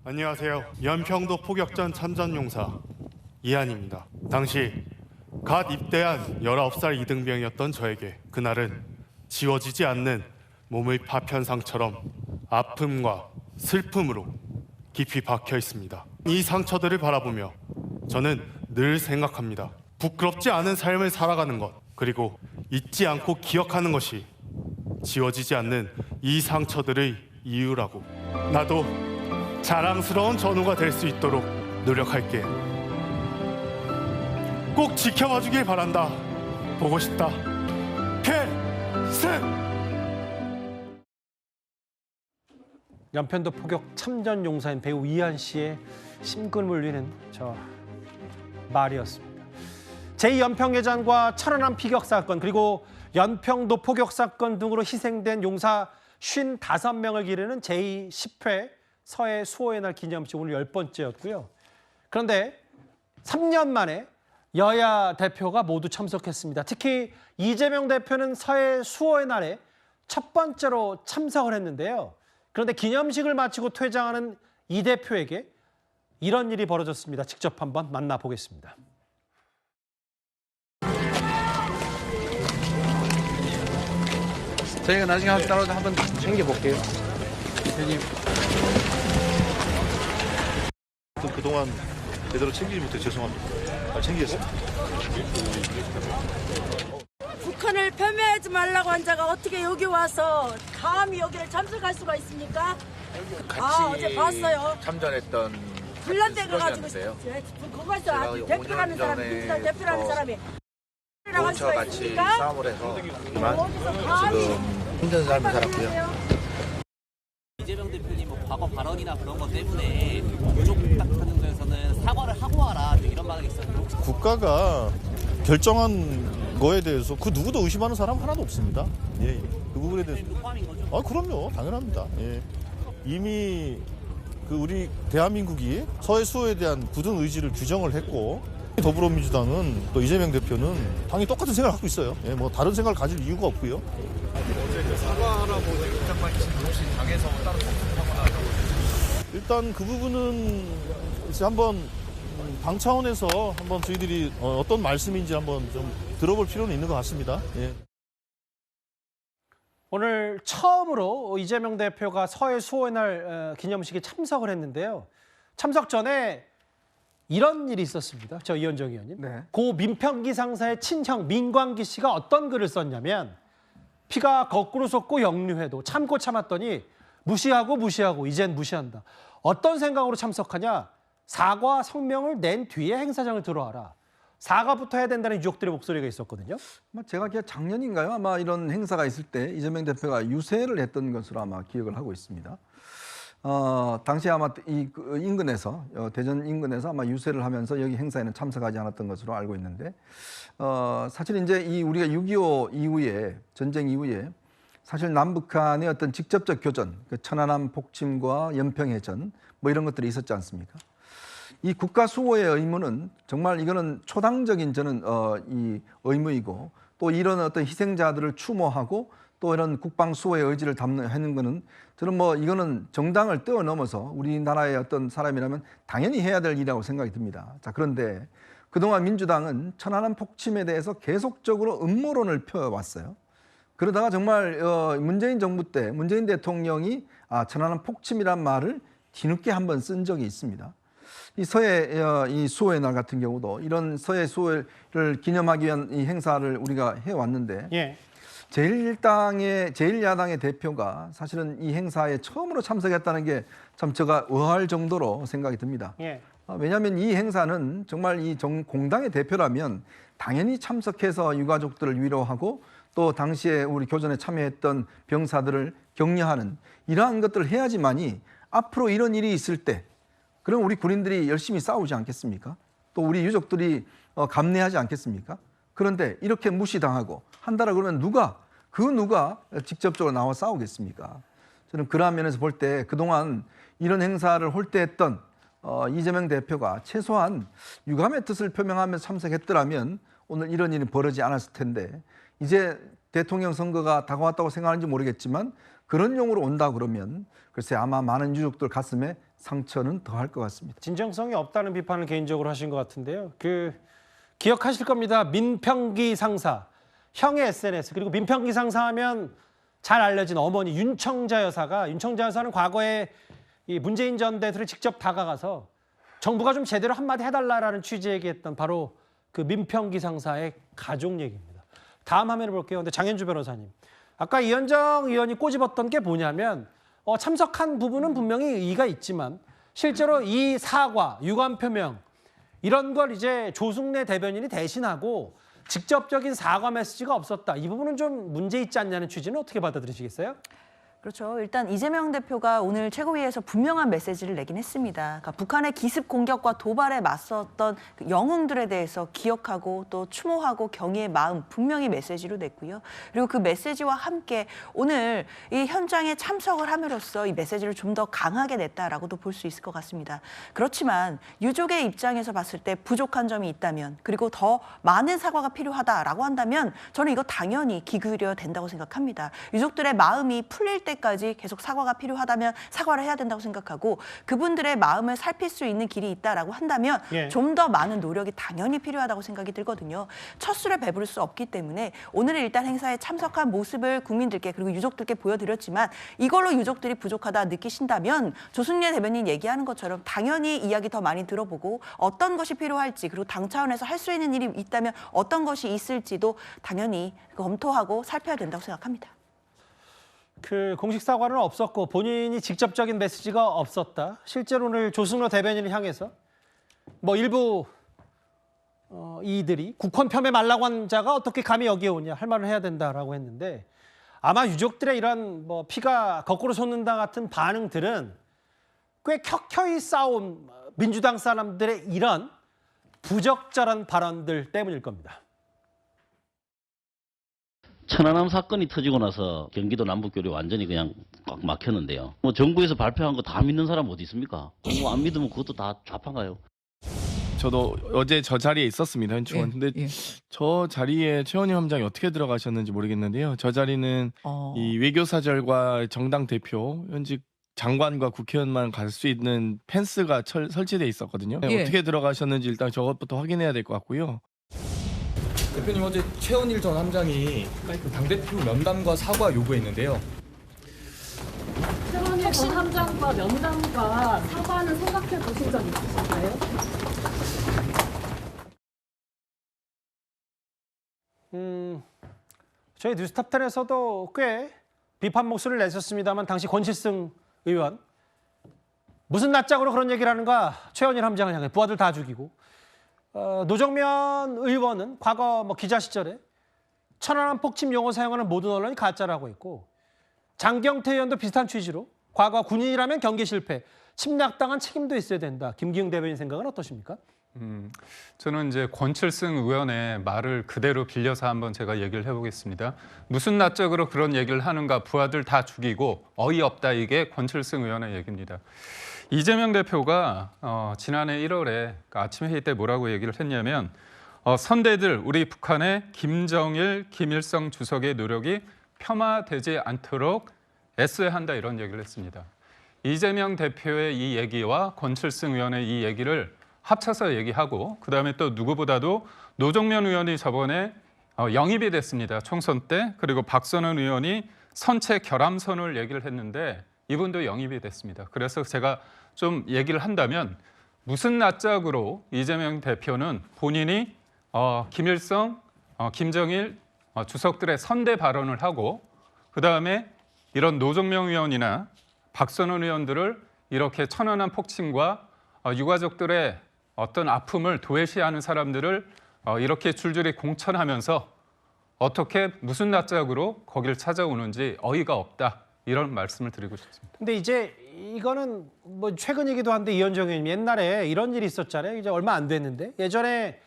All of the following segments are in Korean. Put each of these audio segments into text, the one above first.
안녕하세요. 연평도 포격전 참전용사 이한입니다. 당시 갓 입대한 19살 이등병이었던 저에게 그날은 지워지지 않는 몸의 파편상처럼 아픔과 슬픔으로 깊이 박혀 있습니다. 이 상처들을 바라보며 저는 늘 생각합니다. 부끄럽지 않은 삶을 살아가는 것, 그리고 잊지 않고 기억하는 것이 지워지지 않는 이 상처들의 이유라고. 나도 자랑스러운 전우가 될 수 있도록 노력할게. 꼭 지켜봐 주길 바란다. 보고 싶다. 필승! 연평도 포격 참전 용사인 배우 이한 씨의 심금을 울리는 저 말이었습니다. 제2연평해전과 천안함 피격 사건, 그리고 연평도 포격 사건 등으로 희생된 용사 55명을 기리는 제10회 서해 수호의 날 기념식 오늘 10번째였고요. 그런데 3년 만에 여야 대표가 모두 참석했습니다. 특히 이재명 대표는 서해 수호의 날에 첫 번째로 참석을 했는데요. 그런데 기념식을 마치고 퇴장하는 이 대표에게 이런 일이 벌어졌습니다. 직접 한번 만나보겠습니다. 저희가 나중에 따로 한번 챙겨볼게요. 대표님. 그동안 제대로 챙기지 못해 죄송합니다. 잘 챙겼어요? 북한을 폄훼하지 말라고 한 자가 어떻게 여기 와서 감히 여기를 참석할 수가 있습니까? 같이 어제 봤어요. 참전했던 불난데 가가지고 수령이었는데요. 거기서 대표라는 사람이, 민주당 대표라는 사람이 저와 같이 싸움을 해서 그만 지금 힘든 삶을 살았고요. 이재명 대표님 뭐 과거 발언이나 그런 것 때문에 유족 같은 데서는 사과를 하고 와라 이런 말이 있었는데 혹시 국가가 결정한 거에 대해서 그 누구도 의심하는 사람 하나도 없습니다. 예, 그 부분에 대해서. 포함인 거죠? 그럼요. 당연합니다. 예. 이미 그 우리 대한민국이 서해 수호에 대한 굳은 의지를 규정을 했고 더불어민주당은 또 이재명 대표는 당연히 똑같은 생각을 갖고 있어요. 예, 뭐 다른 생각을 가질 이유가 없고요. 사과하라고 입장 밝히신 혹시 당에서 따로 하거나 일단 그 부분은 이제 한번 당 차원에서 한번 저희들이 어떤 말씀인지 한번 좀 들어볼 필요는 있는 것 같습니다. 예. 오늘 처음으로 이재명 대표가 서해 수호의 날 기념식에 참석을 했는데요. 참석 전에 이런 일이 있었습니다. 저 이현정 의원님. 네. 고 민평기 상사의 친형 민광기 씨가 어떤 글을 썼냐면 피가 거꾸로 솟고 역류해도 참고 참았더니 무시하고 이젠 무시한다. 어떤 생각으로 참석하냐? 사과 성명을 낸 뒤에 행사장을 들어와라. 사과부터 해야 된다는 유족들의 목소리가 있었거든요. 제가 작년인가요? 아마 이런 행사가 있을 때 이재명 대표가 유세를 했던 것으로 아마 기억을 하고 있습니다. 당시 아마 이 인근에서 대전 인근에서 아마 유세를 하면서 여기 행사에는 참석하지 않았던 것으로 알고 있는데 사실 이제 이 우리가 6.25 이후에 전쟁 이후에 사실 남북한의 어떤 직접적 교전, 그 천안함 폭침과 연평해전 뭐 이런 것들이 있었지 않습니까? 이 국가 수호의 의무는 정말 이거는 초당적인 저는 이 의무이고 또 이런 어떤 희생자들을 추모하고 또 이런 국방 수호의 의지를 담는 거는 저는 뭐 이거는 정당을 뛰어넘어서 우리나라의 어떤 사람이라면 당연히 해야 될 일이라고 생각이 듭니다. 자, 그런데 그동안 민주당은 천안함 폭침에 대해서 계속적으로 음모론을 펴왔어요. 그러다가 정말 문재인 정부 때 문재인 대통령이 천안함 폭침이란 말을 뒤늦게 한번 쓴 적이 있습니다. 이 서해 이 수호의 날 같은 경우도 이런 서해 수호를 기념하기 위한 이 행사를 우리가 해왔는데 예. 제1야당의 대표가 사실은 이 행사에 처음으로 참석했다는 게 참 제가 의아할 정도로 생각이 듭니다. 예. 왜냐하면 이 행사는 정말 이 공당의 대표라면 당연히 참석해서 유가족들을 위로하고 또 당시에 우리 교전에 참여했던 병사들을 격려하는 이러한 것들을 해야지만이 앞으로 이런 일이 있을 때 그럼 우리 군인들이 열심히 싸우지 않겠습니까? 또 우리 유족들이 감내하지 않겠습니까? 그런데 이렇게 무시당하고 한다라 그러면 누가 직접적으로 나와 싸우겠습니까? 저는 그러한 면에서 볼 때 그동안 이런 행사를 홀대했던 이재명 대표가 최소한 유감의 뜻을 표명하면서 참석했더라면 오늘 이런 일이 벌어지지 않았을 텐데 이제 대통령 선거가 다가왔다고 생각하는지 모르겠지만 그런 용으로 온다 그러면 글쎄 아마 많은 유족들 가슴에 상처는 더할 것 같습니다. 진정성이 없다는 비판을 개인적으로 하신 것 같은데요. 기억하실 겁니다. 민평기 상사, 형의 SNS, 그리고 민평기 상사하면 잘 알려진 어머니 윤청자 여사는 과거에 이 문재인 전 대통령이 직접 다가가서 정부가 좀 제대로 한마디 해달라라는 취지 얘기했던 바로 그 민평기 상사의 가족 얘기입니다. 다음 화면을 볼게요. 근데 장현주 변호사님, 아까 이현정 의원이 꼬집었던 게 뭐냐면 참석한 부분은 분명히 의의가 있지만 실제로 이 사과, 유감 표명 이런 걸 이제 조승래 대변인이 대신하고 직접적인 사과 메시지가 없었다. 이 부분은 좀 문제 있지 않냐는 취지는 어떻게 받아들이시겠어요? 그렇죠. 일단 이재명 대표가 오늘 최고위에서 분명한 메시지를 내긴 했습니다. 그러니까 북한의 기습 공격과 도발에 맞섰던 그 영웅들에 대해서 기억하고 또 추모하고 경의의 마음 분명히 메시지로 냈고요. 그리고 그 메시지와 함께 오늘 이 현장에 참석을 함으로써 이 메시지를 좀 더 강하게 냈다라고도 볼 수 있을 것 같습니다. 그렇지만 유족의 입장에서 봤을 때 부족한 점이 있다면 그리고 더 많은 사과가 필요하다라고 한다면 저는 이거 당연히 귀 기울여야 된다고 생각합니다. 유족들의 마음이 풀릴 때까지 계속 사과가 필요하다면 사과를 해야 된다고 생각하고 그분들의 마음을 살필 수 있는 길이 있다라고 한다면 좀 더 많은 노력이 당연히 필요하다고 생각이 들거든요. 첫 술에 배부를 수 없기 때문에 오늘은 일단 행사에 참석한 모습을 국민들께 그리고 유족들께 보여드렸지만 이걸로 유족들이 부족하다 느끼신다면 조승래 대변인 얘기하는 것처럼 당연히 이야기 더 많이 들어보고 어떤 것이 필요할지 그리고 당 차원에서 할 수 있는 일이 있다면 어떤 것이 있을지도 당연히 검토하고 살펴야 된다고 생각합니다. 그 공식 사과는 없었고 본인이 직접적인 메시지가 없었다. 실제로 오늘 조승래 대변인을 향해서 뭐 일부 이들이 국헌 폄훼 말라고 한 자가 어떻게 감히 여기에 오냐 할 말을 해야 된다라고 했는데 아마 유족들의 이런 뭐 피가 거꾸로 솟는다 같은 반응들은 꽤 켜켜이 싸운 민주당 사람들의 이런 부적절한 발언들 때문일 겁니다. 천안함 사건이 터지고 나서 경기도 남북교류 완전히 그냥 꽉 막혔는데요. 뭐 정부에서 발표한 거 다 믿는 사람 어디 있습니까? 뭐 안 믿으면 그것도 다 좌파인가요? 저도 어제 저 자리에 있었습니다. 현충원. 근데 저 자리에 최원희 함장이 어떻게 들어가셨는지 모르겠는데요. 저 자리는 이 외교사절과 정당 대표, 현직 장관과 국회의원만 갈 수 있는 펜스가 설치돼 있었거든요. 어떻게 들어가셨는지 일단 저것부터 확인해야 될 것 같고요. 대표님 어제 최원일 전 함장이 당대표 면담과 사과 요구했는데요. 최원일 전 함장과 면담과 사과는 생각해 보신 적 있으신가요? 저희 뉴스탑10에서도 꽤 비판 목소리를 내셨습니다만 당시 권칠승 의원 무슨 낯짝으로 그런 얘기를 하는가 최원일 함장을 향해 부하들 다 죽이고 노정면 의원은 과거 뭐 기자 시절에 천안함 폭침 용어 사용하는 모든 언론이 가짜라고 했고 장경태 의원도 비슷한 취지로 과거 군인이라면 경계 실패, 침략당한 책임도 있어야 된다. 김기웅 대변인 생각은 어떠십니까? 저는 이제 권칠승 의원의 말을 그대로 빌려서 한번 제가 얘기를 해보겠습니다. 무슨 낯짝으로 그런 얘기를 하는가 부하들 다 죽이고 어이없다 이게 권칠승 의원의 얘기입니다. 이재명 대표가 지난해 1월에 아침 회의 때 뭐라고 얘기를 했냐면 선대들 우리 북한의 김정일, 김일성 주석의 노력이 폄하되지 않도록 애써야 한다 이런 얘기를 했습니다. 이재명 대표의 이 얘기와 권칠승 의원의 이 얘기를 합쳐서 얘기하고 그다음에 또 누구보다도 노정면 의원이 저번에 영입이 됐습니다. 총선 때. 그리고 박선원 의원이 선체 결함선을 얘기를 했는데 이분도 영입이 됐습니다. 그래서 제가 좀 얘기를 한다면 무슨 낯짝으로 이재명 대표는 본인이 김일성, 김정일 주석들의 선대 발언을 하고 그다음에 이런 노정명 의원이나 박선원 의원들을 이렇게 천안함 폭침과 유가족들의 어떤 아픔을 도외시하는 사람들을 이렇게 줄줄이 공천하면서 어떻게 무슨 낯짝으로 거기를 찾아오는지 어이가 없다. 이런 말씀을 드리고 싶습니다. 근데 이제 이거는 뭐 최근이기도 한데 이현정 의원님 옛날에 이런 일이 있었잖아요. 이제 얼마 안 됐는데 예전에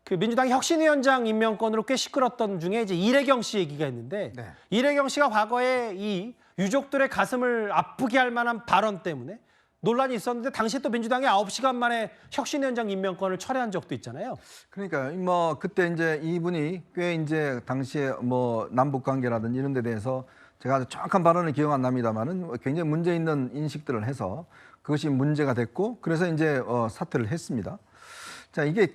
그 민주당 혁신위원장 임명권으로 꽤 시끄럽던 중에 이제 이래경 씨 얘기가 있는데 이래경 씨가 과거에 이 유족들의 가슴을 아프게 할 만한 발언 때문에 논란이 있었는데 당시에 또 민주당이 9시간 만에 혁신위원장 임명권을 철회한 적도 있잖아요. 그러니까 뭐 그때 이제 이분이 꽤 이제 당시에 뭐 남북 관계라든지 이런 데 대해서 제가 아주 정확한 발언을 기억 안 납니다만은 굉장히 문제 있는 인식들을 해서 그것이 문제가 됐고 그래서 이제 사퇴를 했습니다. 자, 이게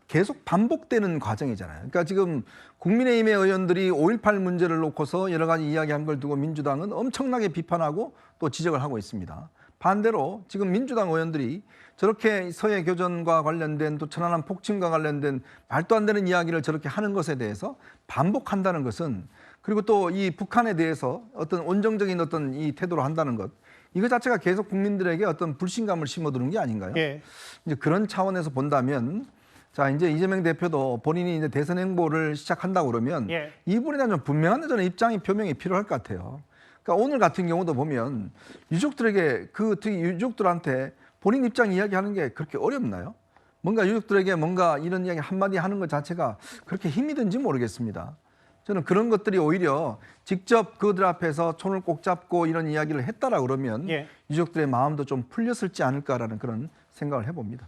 계속 반복되는 과정이잖아요. 그러니까 지금 국민의힘의 의원들이 5.18 문제를 놓고서 여러 가지 이야기한 걸 두고 민주당은 엄청나게 비판하고 또 지적을 하고 있습니다. 반대로 지금 민주당 의원들이 저렇게 서해 교전과 관련된 또 천안함 폭침과 관련된 말도 안 되는 이야기를 저렇게 하는 것에 대해서 반복한다는 것은 그리고 또 이 북한에 대해서 어떤 온정적인 어떤 이 태도로 한다는 것 이거 자체가 계속 국민들에게 어떤 불신감을 심어두는 게 아닌가요? 예. 이제 그런 차원에서 본다면 자 이제 이재명 대표도 본인이 이제 대선 행보를 시작한다고 그러면 예. 이분에 대한 좀 분명한 저는 입장이 표명이 필요할 것 같아요. 그러니까 오늘 같은 경우도 보면 유족들에게 특히 유족들한테 본인 입장 이야기하는 게 그렇게 어렵나요? 뭔가 유족들에게 뭔가 이런 이야기 한마디 하는 것 자체가 그렇게 힘이 든지 모르겠습니다. 저는 그런 것들이 오히려 직접 그들 앞에서 손을 꼭 잡고 이런 이야기를 했다라 그러면 예. 유족들의 마음도 좀 풀렸을지 않을까라는 그런 생각을 해봅니다.